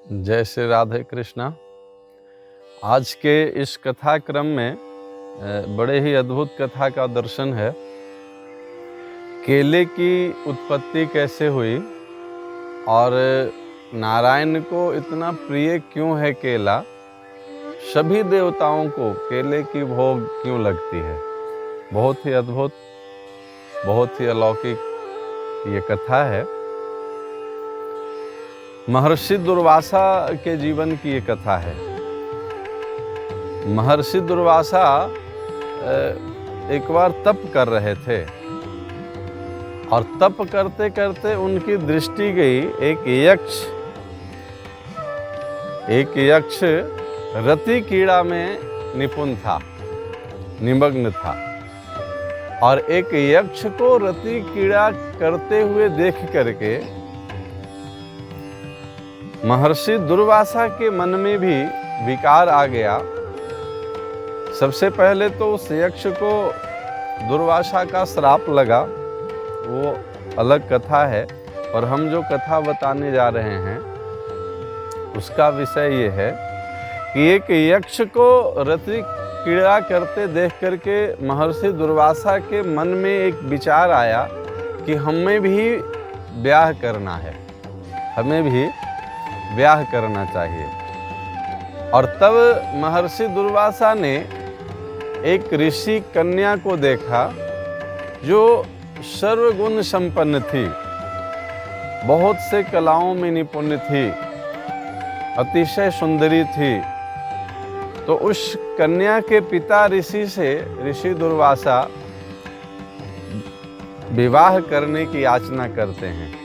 जय श्री राधे कृष्णा। आज के इस कथा क्रम में बड़े ही अद्भुत कथा का दर्शन है। केले की उत्पत्ति कैसे हुई और नारायण को इतना प्रिय क्यों है केला, सभी देवताओं को केले की भोग क्यों लगती है। बहुत ही अद्भुत, बहुत ही अलौकिक ये कथा है। महर्षि दुर्वासा के जीवन की ये कथा है। महर्षि दुर्वासा एक बार तप कर रहे थे और तप करते करते उनकी दृष्टि गई एक यक्ष रति कीड़ा में निपुण था, निमग्न था, और एक यक्ष को रति कीड़ा करते हुए देख करके महर्षि दुर्वासा के मन में भी विकार आ गया। सबसे पहले तो उस यक्ष को दुर्वासा का श्राप लगा, वो अलग कथा है, और हम जो कथा बताने जा रहे हैं उसका विषय ये है कि एक यक्ष को रति कीड़ा करते देख करके महर्षि दुर्वासा के मन में एक विचार आया कि हमें भी ब्याह करना है, हमें भी ब्याह करना चाहिए। और तब महर्षि दुर्वासा ने एक ऋषि कन्या को देखा जो सर्वगुण संपन्न थी, बहुत से कलाओं में निपुण थी, अतिशय सुंदरी थी। तो उस कन्या के पिता ऋषि दुर्वासा विवाह करने की याचना करते हैं।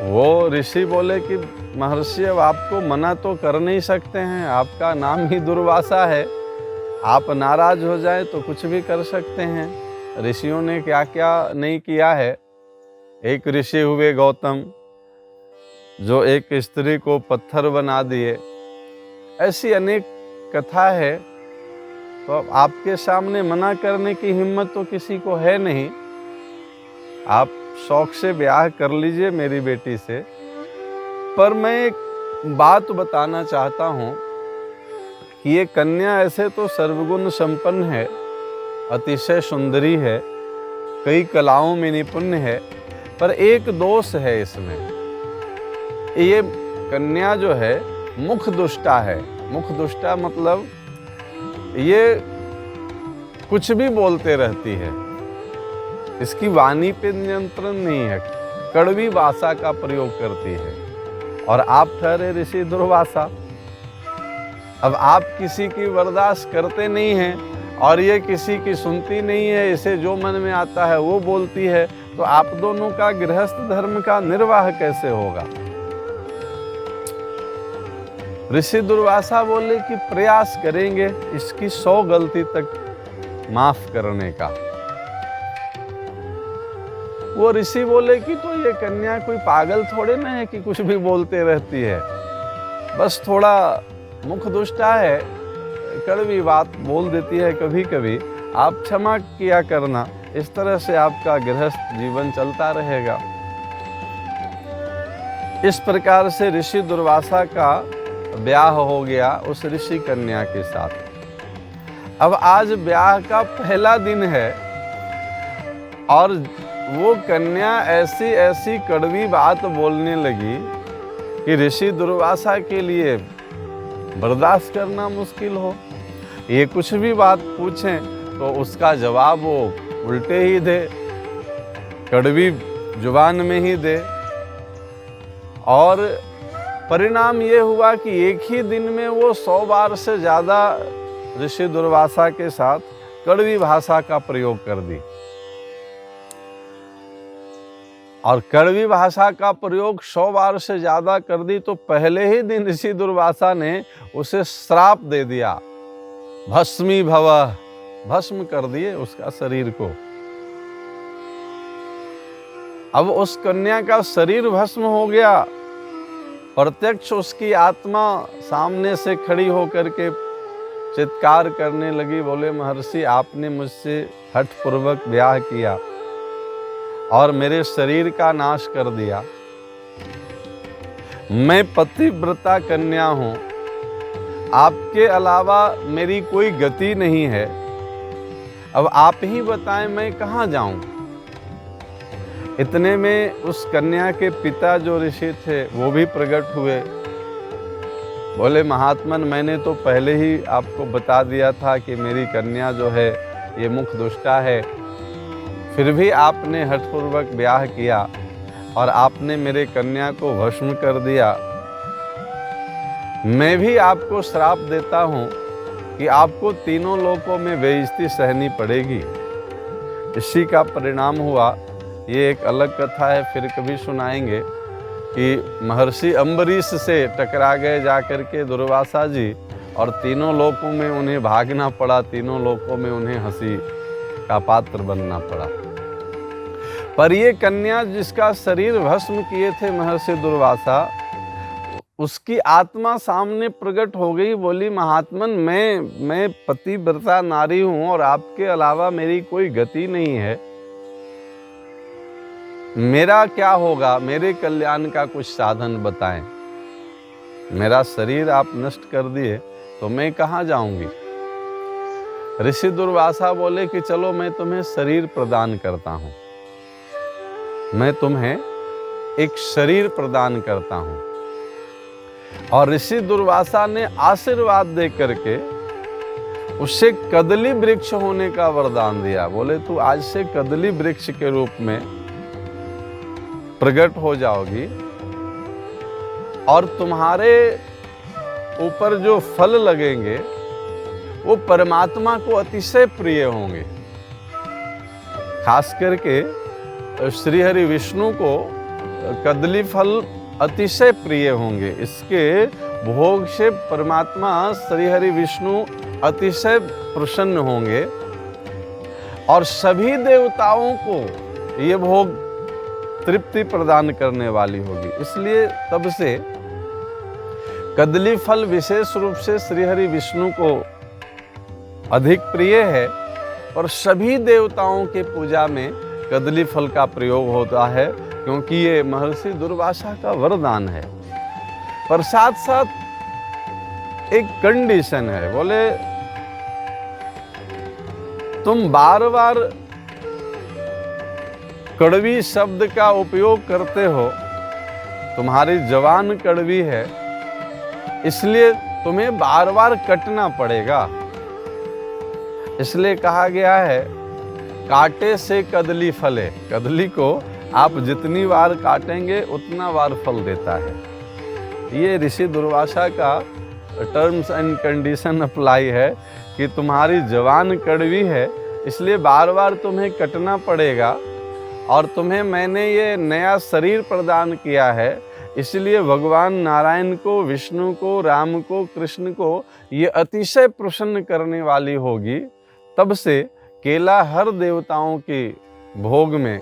वो ऋषि बोले कि महर्षि, अब आपको मना तो कर नहीं सकते हैं, आपका नाम ही दुर्वासा है, आप नाराज हो जाए तो कुछ भी कर सकते हैं। ऋषियों ने क्या क्या नहीं किया है। एक ऋषि हुए गौतम, जो एक स्त्री को पत्थर बना दिए। ऐसी अनेक कथा है। तो अब आपके सामने मना करने की हिम्मत तो किसी को है नहीं। आप शौक से ब्याह कर लीजिए मेरी बेटी से। पर मैं एक बात बताना चाहता हूँ कि ये कन्या ऐसे तो सर्वगुण संपन्न है, अतिशय सुंदरी है, कई कलाओं में निपुण है, पर एक दोष है इसमें। ये कन्या जो है मुख दुष्टा है। मुख दुष्टा मतलब ये कुछ भी बोलते रहती है, इसकी वाणी पे नियंत्रण नहीं है, कड़वी भाषा का प्रयोग करती है। और आप ठहरे ऋषि दुर्वासा, अब आप किसी की बर्दाश्त करते नहीं हैं और ये किसी की सुनती नहीं है, इसे जो मन में आता है वो बोलती है, तो आप दोनों का गृहस्थ धर्म का निर्वाह कैसे होगा। ऋषि दुर्वासा बोले कि प्रयास करेंगे इसकी 100 गलती तक माफ करने का। वो ऋषि बोले कि तो ये कन्या कोई पागल थोड़े ना है कि कुछ भी बोलते रहती है, बस थोड़ा मुख दुष्टा है, कड़वी बात बोल देती है कभी कभी, आप क्षमा किया करना, इस तरह से आपका गृहस्थ जीवन चलता रहेगा। इस प्रकार से ऋषि दुर्वासा का ब्याह हो गया उस ऋषि कन्या के साथ। अब आज ब्याह का पहला दिन है और वो कन्या ऐसी ऐसी कड़वी बात बोलने लगी कि ऋषि दुर्वासा के लिए बर्दाश्त करना मुश्किल हो। ये कुछ भी बात पूछें तो उसका जवाब वो उल्टे ही दे, कड़वी जुबान में ही दे। और परिणाम ये हुआ कि एक ही दिन में वो 100 बार से ज़्यादा ऋषि दुर्वासा के साथ कड़वी भाषा का प्रयोग कर दी। और कड़वी भाषा का प्रयोग 100 बार से ज़्यादा कर दी तो पहले ही दिन ऋषि दुर्वासा ने उसे श्राप दे दिया, भस्मी भवः, भस्म कर दिए उसका शरीर को। अब उस कन्या का शरीर भस्म हो गया। प्रत्यक्ष उसकी आत्मा सामने से खड़ी होकर के चित्कार करने लगी, बोले महर्षि, आपने मुझसे हठपूर्वक ब्याह किया और मेरे शरीर का नाश कर दिया। मैं पतिव्रता कन्या हूँ, आपके अलावा मेरी कोई गति नहीं है। अब आप ही बताएं मैं कहाँ जाऊं। इतने में उस कन्या के पिता जो ऋषि थे वो भी प्रकट हुए। बोले महात्मन, मैंने तो पहले ही आपको बता दिया था कि मेरी कन्या जो है ये मुख दुष्टा है, फिर भी आपने हठपूर्वक ब्याह किया और आपने मेरे कन्या को भस्म कर दिया। मैं भी आपको श्राप देता हूँ कि आपको तीनों लोकों में बेइज्जती सहनी पड़ेगी। इसी का परिणाम हुआ। ये एक अलग कथा है, फिर कभी सुनाएंगे कि महर्षि अम्बरीश से टकरा गए जाकर के दुर्वासा जी, और तीनों लोकों में उन्हें भागना पड़ा, तीनों लोकों में उन्हें हंसी का पात्र बनना पड़ा। पर ये कन्या जिसका शरीर भस्म किए थे महर्षि दुर्वासा, उसकी आत्मा सामने प्रकट हो गई। बोली महात्मन, मैं पतिव्रता नारी हूं और आपके अलावा मेरी कोई गति नहीं है। मेरा क्या होगा, मेरे कल्याण का कुछ साधन बताएं। मेरा शरीर आप नष्ट कर दिए तो मैं कहाँ जाऊंगी। ऋषि दुर्वासा बोले कि चलो मैं तुम्हें शरीर प्रदान करता हूं, मैं तुम्हें एक शरीर प्रदान करता हूं। और ऋषि दुर्वासा ने आशीर्वाद दे करके उससे कदली वृक्ष होने का वरदान दिया। बोले तू आज से कदली वृक्ष के रूप में प्रकट हो जाओगी और तुम्हारे ऊपर जो फल लगेंगे वो परमात्मा को अतिशय प्रिय होंगे। खास करके श्री हरि विष्णु को कदली फल अतिशय प्रिय होंगे। इसके भोग से परमात्मा श्री हरि विष्णु अतिशय प्रसन्न होंगे और सभी देवताओं को ये भोग तृप्ति प्रदान करने वाली होगी। इसलिए तब से कदली फल विशेष रूप से श्री हरि विष्णु को अधिक प्रिय है और सभी देवताओं के पूजा में कदली फल का प्रयोग होता है, क्योंकि ये महर्षि दुर्वासा का वरदान है। पर साथ साथ एक कंडीशन है। बोले तुम बार बार कड़वी शब्द का उपयोग करते हो, तुम्हारी जबान कड़वी है, इसलिए तुम्हें बार बार कटना पड़ेगा। इसलिए कहा गया है कांटे से कदली फले। कदली को आप जितनी बार काटेंगे उतना बार फल देता है। ये ऋषि दुर्वासा का टर्म्स एंड कंडीशन अप्लाई है कि तुम्हारी जबान कड़वी है, इसलिए बार बार तुम्हें कटना पड़ेगा और तुम्हें मैंने ये नया शरीर प्रदान किया है। इसलिए भगवान नारायण को, विष्णु को, राम को, कृष्ण को ये अतिशय प्रसन्न करने वाली होगी। तब से केला हर देवताओं के भोग में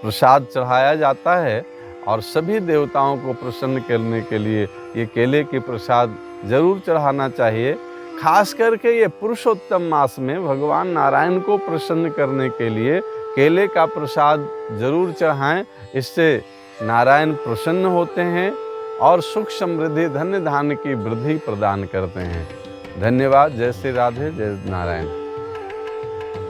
प्रसाद चढ़ाया जाता है और सभी देवताओं को प्रसन्न करने के लिए ये केले के प्रसाद जरूर चढ़ाना चाहिए। खास करके ये पुरुषोत्तम मास में भगवान नारायण को प्रसन्न करने के लिए केले का प्रसाद जरूर चढ़ाएं। इससे नारायण प्रसन्न होते हैं और सुख समृद्धि धन्य धान्य की वृद्धि प्रदान करते हैं। धन्यवाद। जय श्री राधे, जय नारायण।